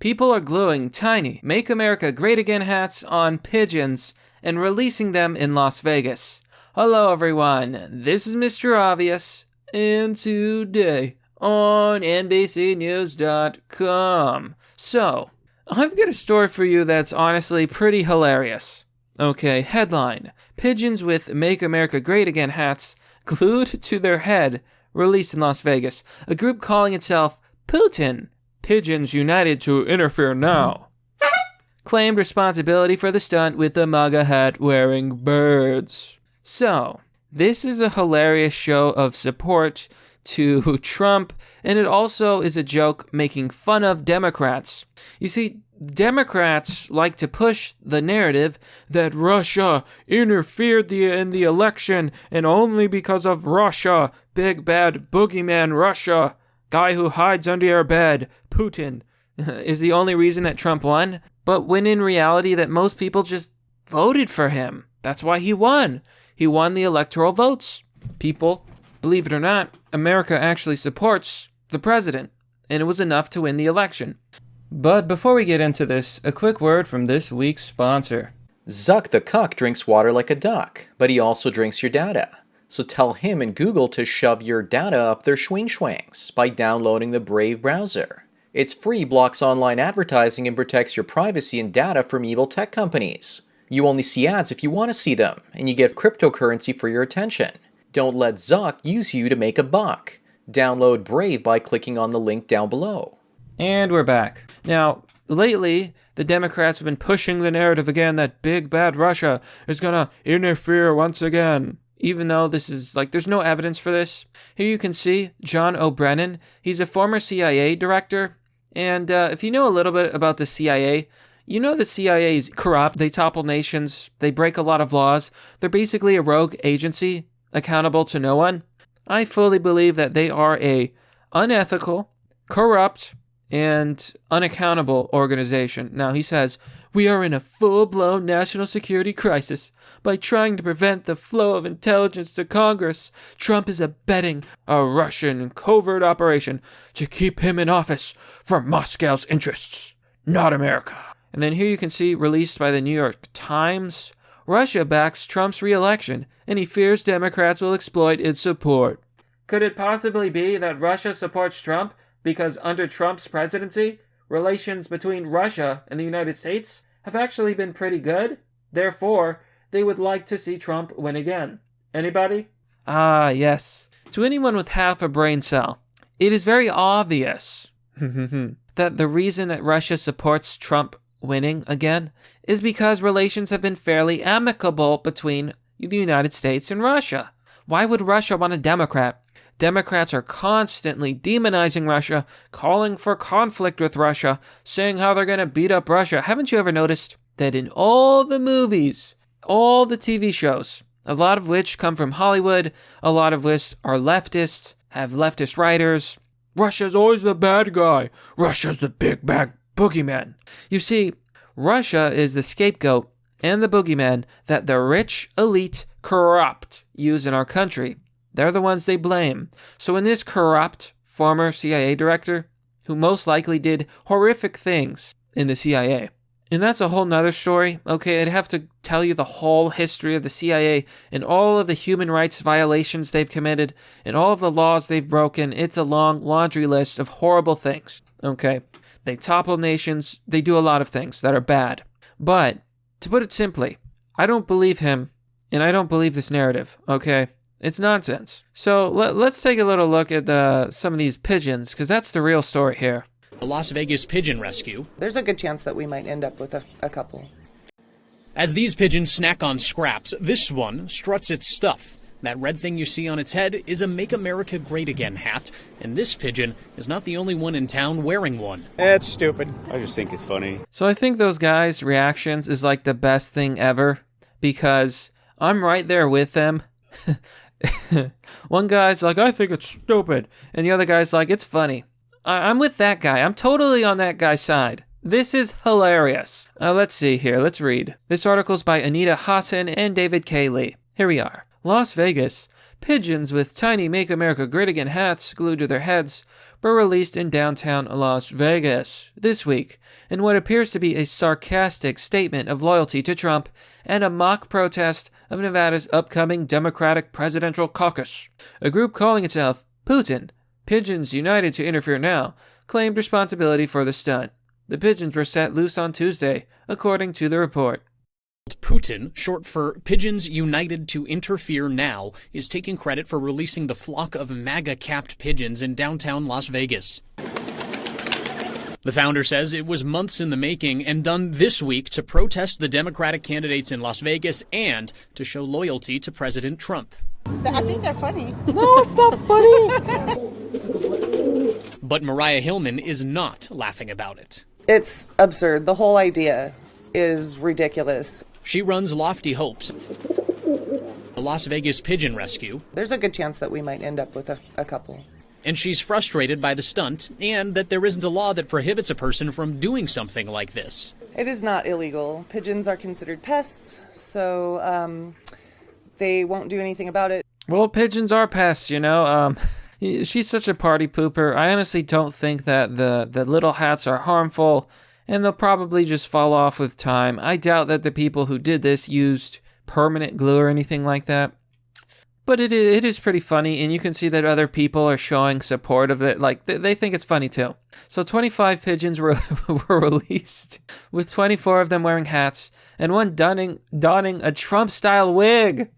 People are gluing tiny Make America Great Again hats on pigeons and releasing them in Las Vegas. Hello everyone, this is Mr. Obvious, and today on NBCnews.com. So, I've got a story for you that's honestly pretty hilarious. Okay, headline: Pigeons with Make America Great Again hats glued to their head released in Las Vegas. A group calling itself P.U.T.I.N, Pigeons United to Interfere Now, claimed responsibility for the stunt with the MAGA hat wearing birds. So, this is a hilarious show of support to Trump, and it also is a joke making fun of Democrats. You see, Democrats like to push the narrative that Russia interfered in the election, and only because of Russia, big bad boogeyman Russia, guy who hides under your bed, Putin, is the only reason that Trump won. But when in reality that most people just voted for him. That's why he won. He won the electoral votes. People, believe it or not, America actually supports the president, and it was enough to win the election. But before we get into this, a quick word from this week's sponsor. Zuck the cuck drinks water like a duck, but he also drinks your data. So tell him and Google to shove your data up their schwing-schwangs by downloading the Brave browser. It's free, blocks online advertising, and protects your privacy and data from evil tech companies. You only see ads if you want to see them, and you get cryptocurrency for your attention. Don't let Zuck use you to make a buck. Download Brave by clicking on the link down below. And we're back. Now, lately, the Democrats have been pushing the narrative again that big bad Russia is gonna interfere once again. Even though this is, there's no evidence for this. Here you can see John O'Brien. He's a former CIA director. And if you know a little bit about the CIA, you know the CIA is corrupt. They topple nations. They break a lot of laws. They're basically a rogue agency, accountable to no one. I fully believe that they are a unethical, corrupt, and unaccountable organization. Now, he says, we are in a full-blown national security crisis. By trying to prevent the flow of intelligence to Congress, Trump is abetting a Russian covert operation to keep him in office for Moscow's interests, not America. And then here you can see, released by the New York Times, Russia backs Trump's re-election, and he fears Democrats will exploit its support. Could it possibly be that Russia supports Trump because under Trump's presidency, relations between Russia and the United States have actually been pretty good? Therefore, they would like to see Trump win again. Anybody? Ah, yes. To anyone with half a brain cell, it is very obvious that the reason that Russia supports Trump winning again is because relations have been fairly amicable between the United States and Russia. Why would Russia want a Democrat? Democrats are constantly demonizing Russia, calling for conflict with Russia, saying how they're going to beat up Russia. Haven't you ever noticed that in all the movies, all the TV shows, a lot of which come from Hollywood, a lot of which are leftists, have leftist writers, Russia's always the bad guy. Russia's the big bad boogeyman. You see, Russia is the scapegoat and the boogeyman that the rich, elite, corrupt use in our country. They're the ones they blame. So when this corrupt former CIA director, who most likely did horrific things in the CIA, and that's a whole nother story, okay? I'd have to tell you the whole history of the CIA and all of the human rights violations they've committed and all of the laws they've broken. It's a long laundry list of horrible things, okay? They topple nations. They do a lot of things that are bad. But to put it simply, I don't believe him, and I don't believe this narrative, okay? It's nonsense. So let's take a little look at some of these pigeons, because that's the real story here. A Las Vegas pigeon rescue. There's a good chance that we might end up with a couple. As these pigeons snack on scraps, this one struts its stuff. That red thing you see on its head is a Make America Great Again hat, and this pigeon is not the only one in town wearing one. It's stupid. I just think it's funny. So I think those guys' reactions is like the best thing ever, because I'm right there with them. One guy's like, I think it's stupid, and the other guy's like, it's funny. I'm with that guy. I'm totally on that guy's side. This is hilarious. Let's see here. Let's read. This article's by Anita Hassan and David K. Lee. Here we are. Las Vegas. Pigeons with tiny Make America Great Again hats glued to their heads were released in downtown Las Vegas this week in what appears to be a sarcastic statement of loyalty to Trump and a mock protest of Nevada's upcoming Democratic presidential caucus. A group calling itself P.U.T.I.N, Pigeons United to Interfere Now, claimed responsibility for the stunt. The pigeons were set loose on Tuesday, according to the report. P.U.T.I.N, short for Pigeons United to Interfere Now, is taking credit for releasing the flock of MAGA-capped pigeons in downtown Las Vegas. The founder says it was months in the making and done this week to protest the Democratic candidates in Las Vegas and to show loyalty to President Trump. I think they're funny. No, it's not funny. But Mariah Hillman is not laughing about it. It's absurd. The whole idea is ridiculous. She runs Lofty Hopes, the Las Vegas pigeon rescue. There's a good chance that we might end up with a couple. And she's frustrated by the stunt and that there isn't a law that prohibits a person from doing something like this. It is not illegal. Pigeons are considered pests, so they won't do anything about it. Well, pigeons are pests, you know. She's such a party pooper. I honestly don't think that the little hats are harmful, and they'll probably just fall off with time. I doubt that the people who did this used permanent glue or anything like that. But it is pretty funny, and you can see that other people are showing support of it. Like, they think it's funny, too. So 25 pigeons were released, with 24 of them wearing hats, and one donning a Trump-style wig.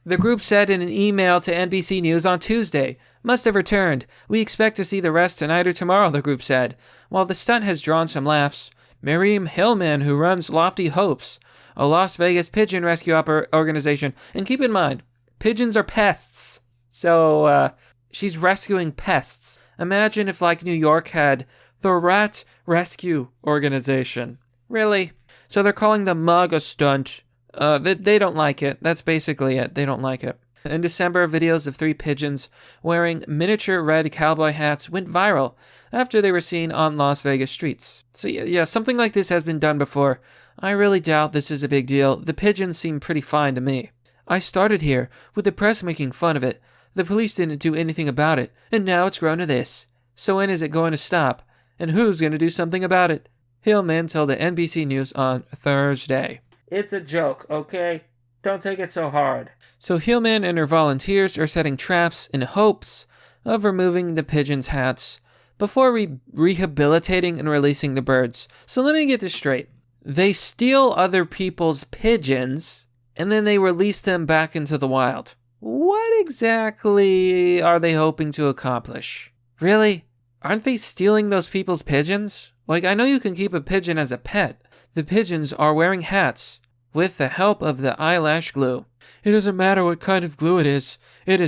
The group said in an email to NBC News on Tuesday, "Must have returned. We expect to see the rest tonight or tomorrow," the group said. While the stunt has drawn some laughs, Mariah Hillman, who runs Lofty Hopes, a Las Vegas pigeon rescue organization, and keep in mind, pigeons are pests. So, she's rescuing pests. Imagine if, like, New York had the Rat Rescue Organization. Really? So they're calling the MAGA stunt. They don't like it. That's basically it. They don't like it. In December, videos of 3 pigeons wearing miniature red cowboy hats went viral after they were seen on Las Vegas streets. So yeah, something like this has been done before. I really doubt this is a big deal. The pigeons seem pretty fine to me. I started here with the press making fun of it. The police didn't do anything about it, and now it's grown to this. So when is it going to stop? And who's going to do something about it? Hillman told the NBC News on Thursday. It's a joke, okay? Don't take it so hard. So Hillman and her volunteers are setting traps in hopes of removing the pigeons' hats before rehabilitating and releasing the birds. So let me get this straight. They steal other people's pigeons and then they release them back into the wild. What exactly are they hoping to accomplish? Really? Aren't they stealing those people's pigeons? Like, I know you can keep a pigeon as a pet. The pigeons are wearing hats with the help of the eyelash glue. It doesn't matter what kind of glue it is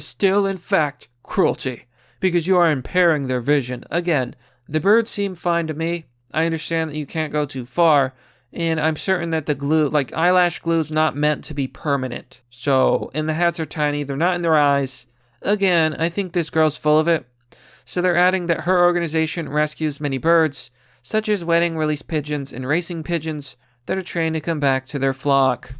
still, in fact, cruelty, because you are impairing their vision. Again, the birds seem fine to me. I understand that you can't go too far, and I'm certain that the glue, like eyelash glue, is not meant to be permanent. So, and the hats are tiny, they're not in their eyes. Again, I think this girl's full of it. So they're adding that her organization rescues many birds, such as wedding release pigeons and racing pigeons that are trained to come back to their flock.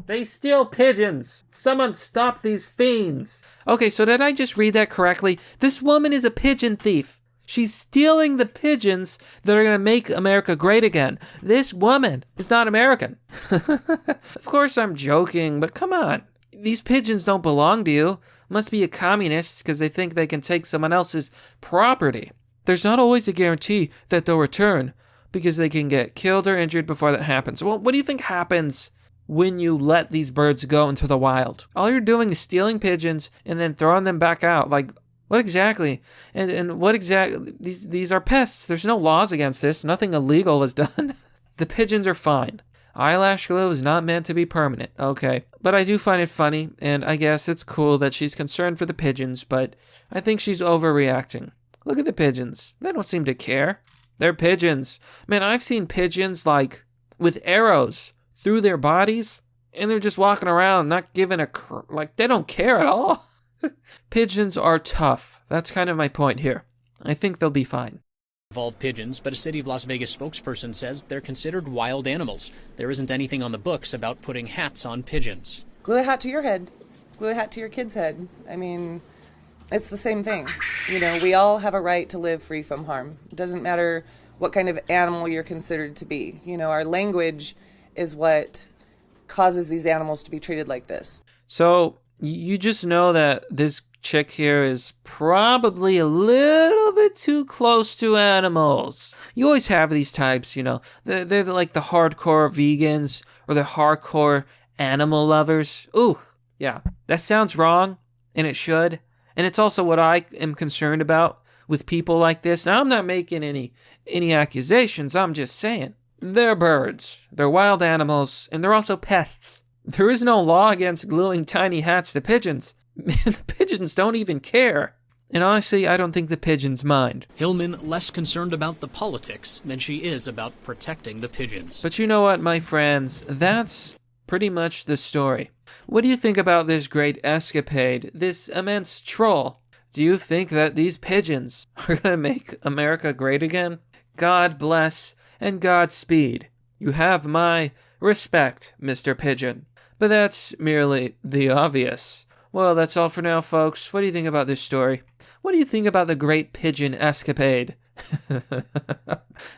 They steal pigeons! Someone stop these fiends! Okay, so did I just read that correctly? This woman is a pigeon thief. She's stealing the pigeons that are going to make America great again. This woman is not American. Of course I'm joking, but come on. These pigeons don't belong to you. Must be a communist because they think they can take someone else's property. There's not always a guarantee that they'll return because they can get killed or injured before that happens. Well, what do you think happens when you let these birds go into the wild? All you're doing is stealing pigeons and then throwing them back out. Like, what exactly? And what exactly? These are pests. There's no laws against this. Nothing illegal was done. The pigeons are fine. Eyelash glue is not meant to be permanent. Okay. But I do find it funny, and I guess it's cool that she's concerned for the pigeons, but I think she's overreacting. Look at the pigeons. They don't seem to care. They're pigeons. Man, I've seen pigeons, like, with arrows through their bodies, and they're just walking around, not giving like, they don't care at all. Pigeons are tough. That's kind of my point here. I think they'll be fine. Involve pigeons, but a City of Las Vegas spokesperson says they're considered wild animals. There isn't anything on the books about putting hats on pigeons. Glue a hat to your head. Glue a hat to your kid's head. I mean, It's the same thing. You know, we all have a right to live free from harm. It doesn't matter what kind of animal you're considered to be. You know, our language is what causes these animals to be treated like this. So you just know that this chick here is probably a little bit too close to animals. You always have these types, you know. They're like the hardcore vegans or the hardcore animal lovers. Ooh, yeah, that sounds wrong, and it should. And it's also what I am concerned about with people like this. Now, I'm not making any accusations. I'm just saying. They're birds. They're wild animals. And they're also pests. There is no law against gluing tiny hats to pigeons. The pigeons don't even care. And honestly, I don't think the pigeons mind. Hillman less concerned about the politics than she is about protecting the pigeons. But you know what, my friends? That's pretty much the story. What do you think about this great escapade, this immense troll? Do you think that these pigeons are going to make America great again? God bless and Godspeed. You have my respect, Mr. Pigeon. But that's merely the obvious. Well, that's all for now, folks. What do you think about this story? What do you think about the great pigeon escapade?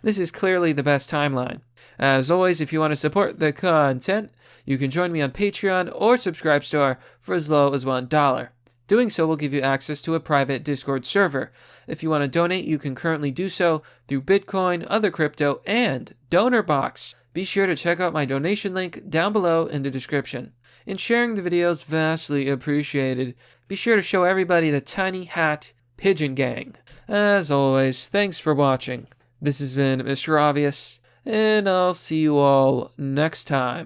This is clearly the best timeline. As always, if you want to support the content, you can join me on Patreon or Subscribestar for as low as $1. Doing so will give you access to a private Discord server. If you want to donate, you can currently do so through Bitcoin, other crypto, and DonorBox. Be sure to check out my donation link down below in the description. And sharing the videos vastly appreciated. Be sure to show everybody the Tiny Hat Pigeon Gang. As always, thanks for watching. This has been Mr. Obvious, and I'll see you all next time.